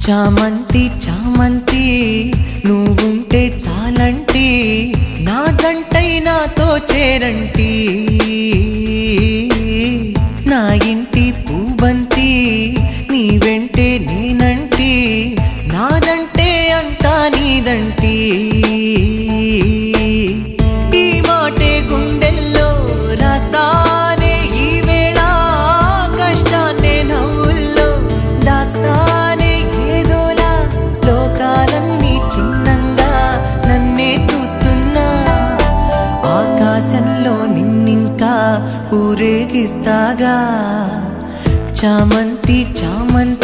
చామంతి చామంతి నువ్వుంటే చాలంటి నా జంటై నాతో చేరంటి నా ఇంటి పూబంతి నీ వెంటే నేనంటి నాదంటే అంతా నీదంటి ఈ మాటే గుండెల్లో రాస్తానే ఈ వేళ కష్టాన్నే నవ్వుల్లో దాస్తానే ఏదోలా లోకాలన్నీ చిన్నంగా నన్నే చూస్తున్నా ఆకాశంలో నిన్నింకా ఊరేగిస్తాగా చామంతి చామంతి